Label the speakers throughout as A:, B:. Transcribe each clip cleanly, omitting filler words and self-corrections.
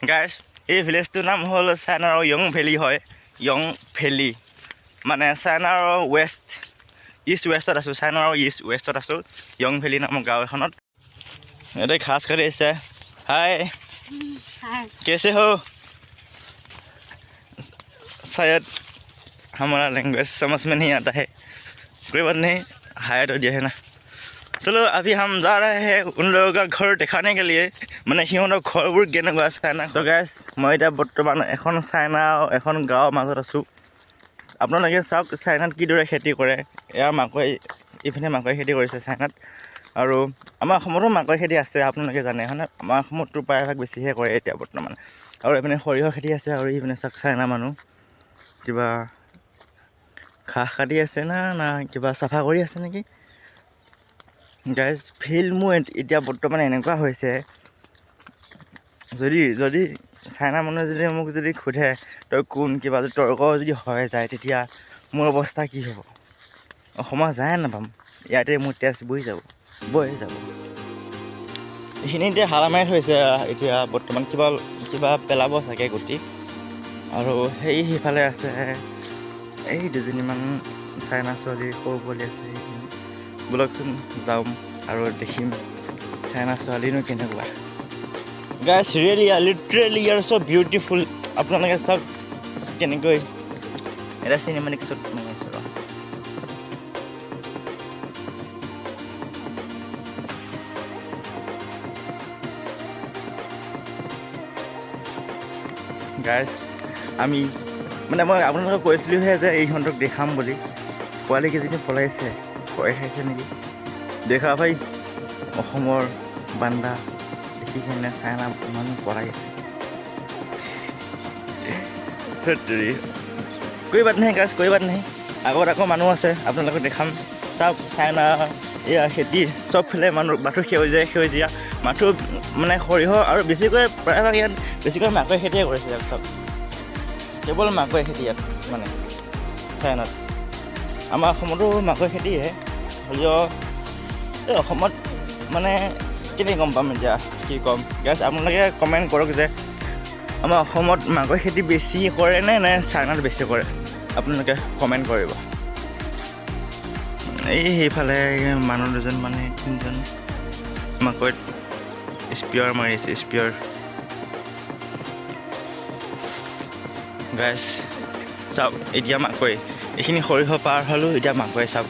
A: Guys এই ভিলেজটোৰ নাম হ'ল চাইনাৰ য়ং ভেলী হয়। য়ং ভেলী মানে চাইনাৰ ইষ্ট ৱেষ্টত আছোঁ। চাইনাৰ ইষ্ট ৱেষ্টত আছোঁ য়ং ভেলী নামৰ গাঁও এখনত। ইয়াতে ঘাস কাটি আছে। হাই कैसे हो? शायद हमारा लैंग्वेज समझ में नहीं आता है, कोई बात नहीं, हाय तो दिया है ना। चलो अभी हम जा रहे हैं उन लोगों का घर दिखाने के लिए, মানে সিহঁতৰ ঘৰবোৰ কেনেকুৱা চাইনা। তো গাইজ মই এতিয়া বৰ্তমান এখন চাইনা এখন গাঁৱৰ মাজত আছোঁ। আপোনালোকে চাওক চাইনাত কিদৰে খেতি কৰে। এয়া মাকৈ, ইপিনে মাকৈ খেতি কৰিছে চাইনাত। আৰু আমাৰ অসমতো মাকৈ খেতি আছে, আপোনালোকে জানে হয়নে। আমাৰ অসমতো প্ৰায়ভাগ বেছিহে কৰে এতিয়া বৰ্তমান। আৰু এইপিনে সৰিয়হ খেতি আছে। আৰু এইপিনে চাওক চাইনা মানুহ কিবা ঘাঁহ কাটি আছে না কিবা চাফা কৰি আছে নেকি। গাইজ ফিল্ড মোৰ এতিয়া বৰ্তমান এনেকুৱা হৈছে, যদি চাইনা মানুহে যদি মোক যদি সোধে তই কোন, কিবা যদি তৰ্ক যদি হৈ যায়, তেতিয়া মোৰ অৱস্থা কি হ'ব। অসমত যায় নাপাম, ইয়াতে মোৰ তেজ বৈ যাব। এইখিনি এতিয়া হালা মাৰি থৈছে। এতিয়া বৰ্তমান কিবা পেলাব চাগে গুটি। আৰু সেইফালে আছে এই দুজনীমান চাইনা ছোৱালী, সৰু পোৱালি আছে। ব'লকচোন যাম আৰু দেখিম চাইনা ছোৱালীনো কেনেকুৱা। গাইজ লিটাৰেলি আৰ চ' বিউটিফুল। আপোনালোকে চাওক কেনেকৈ এটা চিনেমাটিক শ্বট মাৰি আছোঁ। গাইজ আমি মই আপোনালোকক কৈছিলোঁহে যে ইহঁতক দেখাম বুলি। পোৱালিকেইজনী পলাইছে, ভয় খাইছে নেকি। দেখা ভাই অসমৰ বান্দা দেখি কিনে চাইনা মানুহ পলাইছে। কৈ বাত নাহি গাইজ, কৈ বাত নাহি। আগত আকৌ মানুহ আছে, আপোনালোকক দেখাম। চাওক চাইনা এয়া খেতি চবফালে মাথো সেউজীয়া মাথো সৰিয়হ। আৰু বেছিকৈ প্ৰায়ভাগ ইয়াত বেছিকৈ মাকৈ খেতিয়ে কৰিছে। ইয়াত চব কেৱল মাকৈ খেতি ইয়াত চাইনাত। আমাৰ অসমতো মাকৈ খেতিহে, হ'লেও এই অসমত কেনেকৈ গম পাম এতিয়া কি ক'ম। গাইজ আপোনালোকে কমেণ্ট কৰক যে আমাৰ অসমত মাকৈ খেতি বেছি কৰে নে চাইনাত বেছি কৰে, আপোনালোকে কমেণ্ট কৰিব। সেইফালে মানুহ দুজন তিনিজন মাকৈত স্পিয়াৰ মাৰিছে, স্পিয়াৰ। গাইজ চাওক এতিয়া মাকৈ, এইখিনি সৰিয়হ পাৰ হ'লোঁ, এতিয়া মাকৈ চাওক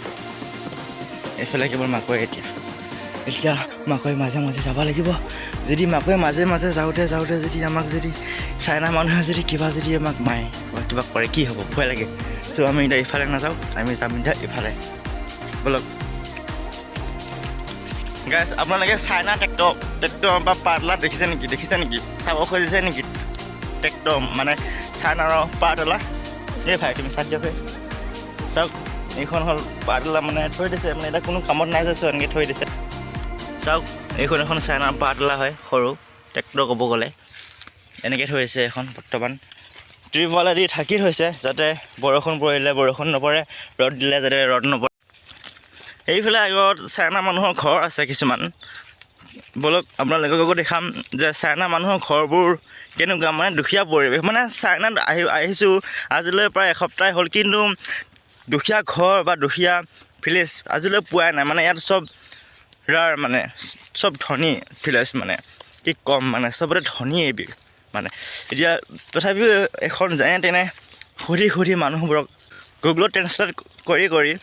A: এইফালে কেৱল মাকৈ। এতিয়া মাকৈ মাজে মাজে যাব লাগিব। যদি মাকৈ মাজে মাজে যাওঁতে যদি আমাক যদি চাইনা মানুহে যদি আমাক মাৰে বা কিবা কৰে কি হ'ব, ভয় লাগে। চ' আমি এতিয়া ইফালে নাযাওঁ, আমি যাম এতিয়া ইফালে। ব'লক গাইজ আপোনালোকে চাইনা ট্ৰেক্টৰ বা পাতলা দেখিছে নেকি চাব খুজিছে নেকি। ট্ৰেক্টৰ চাইনাৰ পাতলা। এই ভাই তুমি চাই দিয়ক। চাওক এইখন হ'ল পাতলা থৈ দিছে, এতিয়া কোনো কামত নাই যাইছোঁ, এনেকৈ থৈ দিছে। চাওক এইখন এখন চাইনাৰ পাতলা হয়, সৰু ট্ৰেক্টৰ ক'ব গ'লে। এনেকৈ থৈ দিছে এখন বৰ্তমান। ত্ৰিপালেদি ঢাকি থৈছে যাতে বৰষুণ পৰিলে বৰষুণ নপৰে, ৰ'দ দিলে যাতে ৰ'দ নপৰে। এইফালে আগত চাইনা মানুহৰ ঘৰ আছে কিছুমান। ব'লক আপোনালোককো দেখাম যে চাইনা মানুহৰ ঘৰবোৰ কেনেকুৱা, দুখীয়া পৰিৱেশ। চাইনাত আহিছোঁ আজিলৈ প্ৰায় এসপ্তাহ হ'ল, কিন্তু দুখীয়া ঘৰ বা দুখীয়া ভিলেজ আজিলৈ পোৱাই নাই। ইয়াত চব চব ধনী ভিলেজ, কি ক'ম, চবতে ধনীয়ে এতিয়া তথাপিও এখন যেনে তেনে সুধি মানুহবোৰক গুগলত ট্ৰেন্সলেট কৰি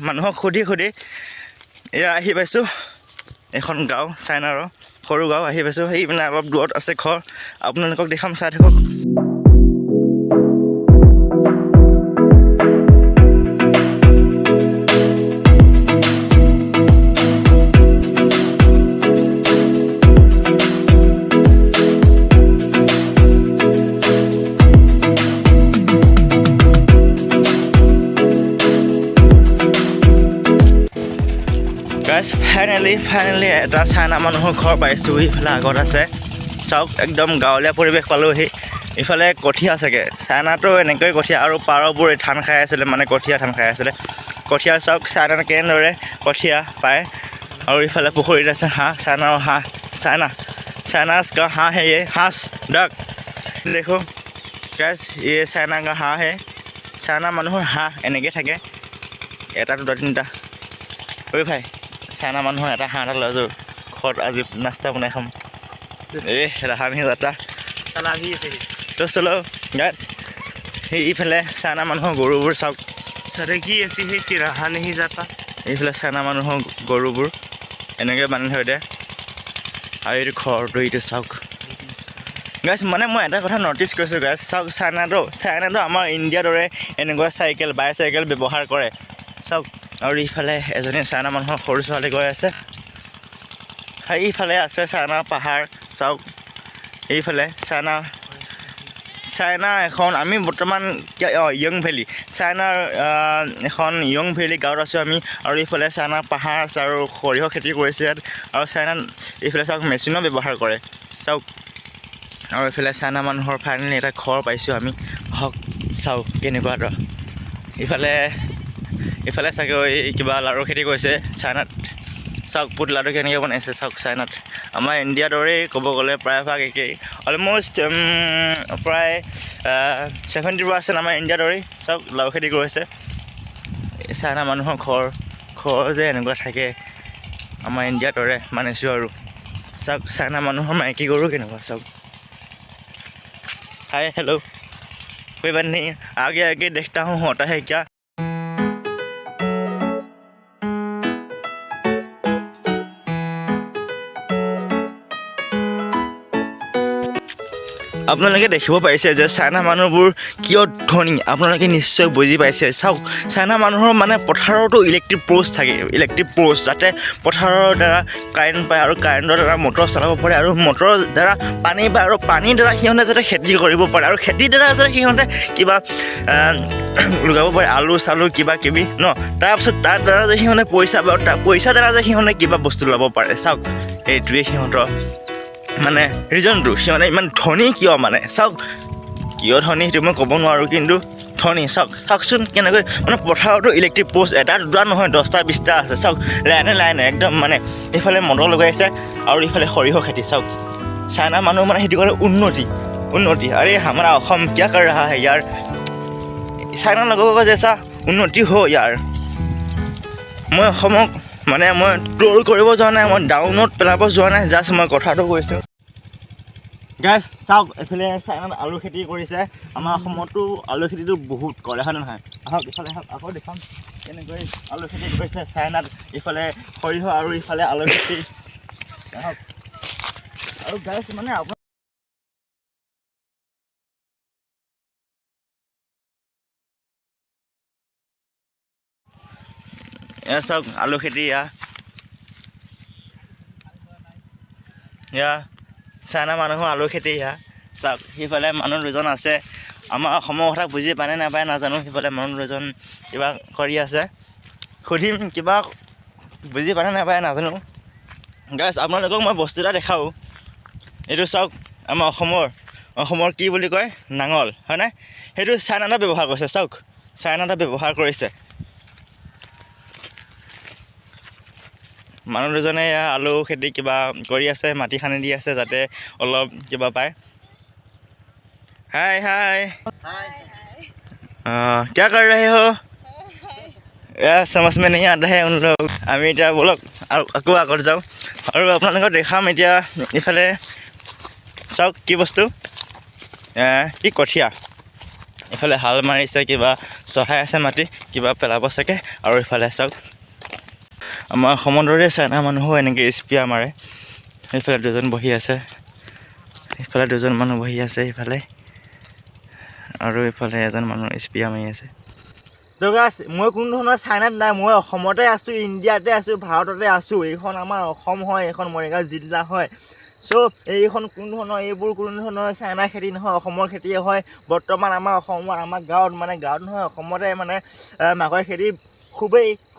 A: মানুহক সুধি এয়া আহি পাইছোঁ এখন গাঁও, চাইনাৰ সৰু গাঁও আহি পাইছোঁ। অলপ দূৰত আছে ঘৰ, আপোনালোকক দেখাম, চাই থাকক। ফাইনেলি এটা চাইনা মানুহৰ ঘৰ পাইছোঁ। ইফালে আগত আছে, চাওক একদম গাঁৱলীয়া পৰিৱেশ পালোঁহি। ইফালে কঠীয়া চাগে, চাইনাতো এনেকৈ কঠীয়া, আৰু পাৰবোৰ ধান খাই আছিলে, কঠীয়া ধান খাই আছিলে। কঠীয়া চাওক চাইনাত কেনেদৰে কঠীয়া পায়। আৰু ইফালে পুখুৰীত আছে হাঁহ, চাইনাৰ হাঁহ। চাইনা चाइनास का हाँ है, ये हाँस डक देखो गाइस, ये चाइना का हाँ है। চাইনা মানুহৰ হাঁহ এনেকৈ থাকে, এটা দুটা তিনিটা। ঐ ভাই, চাইনা মানুহৰ এটা হাঁহ এটা লৈ যাওঁ, ঘৰত আজি নাস্তা বনাই খাম। এই ৰাহা नहीं जाता তো চলো গাইছ। এইফালে চাইনা মানুহৰ গৰুবোৰ চাওক।
B: सरेगी ऐसी है कि रहा नहीं जाता।
A: এইফালে চাইনা মানুহৰ গৰুবোৰ এনেকৈ বান্ধি থৈ দিয়ে। আৰু এইটো ঘৰটো এইটো চাওক গাইছ। মানে মই এটা কথা ন'টিছ কৰিছোঁ গাইছ, চাওক চাইনাটো আমাৰ ইণ্ডিয়াৰ দৰে এনেকুৱা বাইচাইকেল ব্যৱহাৰ কৰে চাওক। আৰু ইফালে এজনী চাইনা মানুহৰ সৰু ছোৱালী গৈ আছে। এইফালে আছে চাইনাৰ পাহাৰ চাওক। এইফালে চাইনা এখন, আমি বৰ্তমান য়ং ভেলী, চাইনাৰ এখন য়ং ভেলী গাঁৱত আছোঁ আমি। আৰু এইফালে চাইনাৰ পাহাৰ আছে আৰু সৰিয়হ খেতি কৰিছে ইয়াত। আৰু এইফালে চাওক মেচিনো ব্যৱহাৰ কৰে চাওক। আৰু এইফালে চাইনা মানুহৰ ফাইনেলি এটা ঘৰ পাইছোঁ আমি। হওক চাওক কেনেকুৱা এটা। ইফালে চাগে এই কিবা লাড়ু খেতি কৰিছে চাইনাত। চাওক বুট লাড়ু কেনেকৈ বনাইছে চাওক চাইনাত। আমাৰ ইণ্ডিয়াৰ দৰেই ক'ব গ'লে প্ৰায়ভাগ একেই, অলম'ষ্ট প্ৰায় 70% আমাৰ ইণ্ডিয়াৰ দৰেই চাওক লাড়ু খেতি কৰিছে। চাইনা মানুহৰ ঘৰ যে এনেকুৱা থাকে আমাৰ ইণ্ডিয়াৰ দৰে মানিছোঁ আৰু। চাওক চাইনা মানুহৰ মাইকী গৰু কেনেকুৱা চাওক। हाय हेलो, कोई बात नहीं, आगे आगे देखता हूँ होता है क्या। আপোনালোকে দেখিব পাৰিছে যে চাইনা মানুহবোৰ কিয় ধনী, আপোনালোকে নিশ্চয় বুজি পাইছে। চাওক চাইনা মানুহৰ মানে পথাৰতো ইলেক্ট্ৰিক প'ষ্ট থাকে, যাতে পথাৰৰ দ্বাৰা কাৰেণ্ট পায় আৰু কাৰেণ্টৰ দ্বাৰা মটৰ চলাব পাৰে আৰু মটৰৰ দ্বাৰা পানী পায় আৰু পানীৰ দ্বাৰা সিহঁতে যাতে খেতি কৰিব পাৰে আৰু খেতিৰ দ্বাৰা যাতে সিহঁতে কিবা লগাব পাৰে, আলু চালু কিবা কিবি ন। তাৰপিছত তাৰ দ্বাৰা যে সিহঁতে পইচা দ্বাৰা যে সিহঁতে কিবা বস্তু ল'ব পাৰে। চাওক এইটোৱে সিহঁতৰ মানে ৰিজনটো, সিহঁতে ইমান ধনী কিয় মানে চাওক। কিয় ধনী সেইটো মই ক'ব নোৱাৰোঁ, কিন্তু ধনী চাওকচোন কেনেকৈ মানে পথাৰতো ইলেক্ট্ৰিক প'ষ্ট এটা দুটা নহয় 10টা 20টা আছে চাওক। লাইনে একদম মানে এইফালে মটৰ লগাইছে আৰু ইফালে সৰিয়হ খেতি চাওক। চাইনা মানুহ মানে সেইটো কৰে উন্নতি। আৰে আমাৰ অসম কিয়া কৰ ৰহা হে यार, চাইনা লগৰ জেচা উন্নতি हो यार। মই অসমক মানে মই ট্ৰল কৰিব যোৱা নাই, মই ডাউনত পেলাব যোৱা নাই, জাষ্ট মই কথাটো কৈছোঁ গাইছ। চাওক এইফালে চাইনাত আলু খেতি কৰিছে। আমাৰ অসমতো আলু খেতিটো বহুত কৰে হয় নে নহয়। আহক ইফালে আকৌ দেখাম কেনেকৈ আলু খেতি কৰিছে চাইনাত। ইফালে সৰিয়হ আৰু ইফালে আলু খেতি। আহক আৰু গাইছ মানে আপোনাৰ চাওক আলু খেতি চাইনা মানুহৰ আলু খেতি চাওক। সিফালে মানুহ দুজন আছে, আমাৰ অসমৰ কথা বুজি পায় নে নাপায় নাজানো। সিফালে মানুহ দুজন কিবা কৰি আছে, সুধিম কিবা বুজি পায় নে নাপায় নাজানো। গাইছ আপোনালোকক মই বস্তু এটা দেখাওঁ। এইটো চাওক আমাৰ অসমৰ কি বুলি কয় নাঙল হয়নে, সেইটো চাইনাতে ব্যৱহাৰ কৰিছে। চাওক চাইনাতে ব্যৱহাৰ কৰিছে। মানুহ দুজনে আলু খেতি কিবা কৰি আছে, মাটি খান্দি দি আছে যাতে অলপ কিবা পায়। हाय क्या कर रहे हो यार, समझ में नहीं आता है उन लोग। আমি এতিয়া বলক আৰু আকৌ আগত যাওঁ আৰু আপোনালোকক দেখাম এতিয়া। ইফালে চাওক কি বস্তু, কি কঠীয়া। ইফালে হাল মাৰিছে, কিবা চহাই আছে মাটি, কিবা পেলাব চাগে। আৰু ইফালে চাওক আমাৰ অসমৰ দৰে চাইনা মানুহো এনেকৈ স্প্ৰে মাৰে। সেইফালে দুজন বহি আছে, ইফালে দুজন মানুহ বহি আছে ইফালে, আৰু ইফালে এজন মানুহ স্প্ৰে মাৰি আছে। তো গাইছ মই কোনো ধৰণৰ চাইনাত নাই, মই অসমতে আছোঁ, ইণ্ডিয়াতে আছোঁ, ভাৰততে আছোঁ। এইখন আমাৰ অসম হয়, এইখন মৰিগাঁও জিলা হয়। চ' এইখন কোনো ধৰণৰ চাইনা খেতি নহয়, অসমৰ খেতিয়ে হয়। বৰ্তমান আমাৰ অসমৰ আমাৰ গাঁৱত নহয় অসমতে মানে মাকৈ খেতি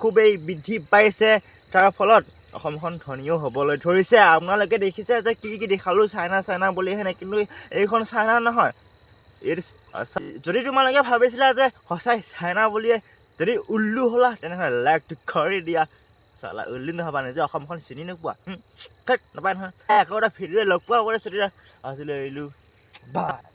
A: খুবেই বৃদ্ধি পাইছে। তাৰ ফলত অসমখন ধনীও হ'বলৈ ধৰিছে। আপোনালোকে দেখিছে যে কি দেখালোঁ চাইনা বুলি হেনে, কিন্তু এইখন চাইনা নহয়। যদি তোমালোকে ভাবিছিলা যে সঁচাই চাইনা বুলিয়ে যদি উল্লু হ'লা, তেনেহ'লে লাইকটো কৰি দিয়া, চালা উল্লি নহ'বা নে যে অসমখন চিনি নোপোৱা নাপায় নহয় আকৌ এটা ভিডিঅ' লগ পোৱা কৰে চুটি আছিলে এৰিলোঁ বাই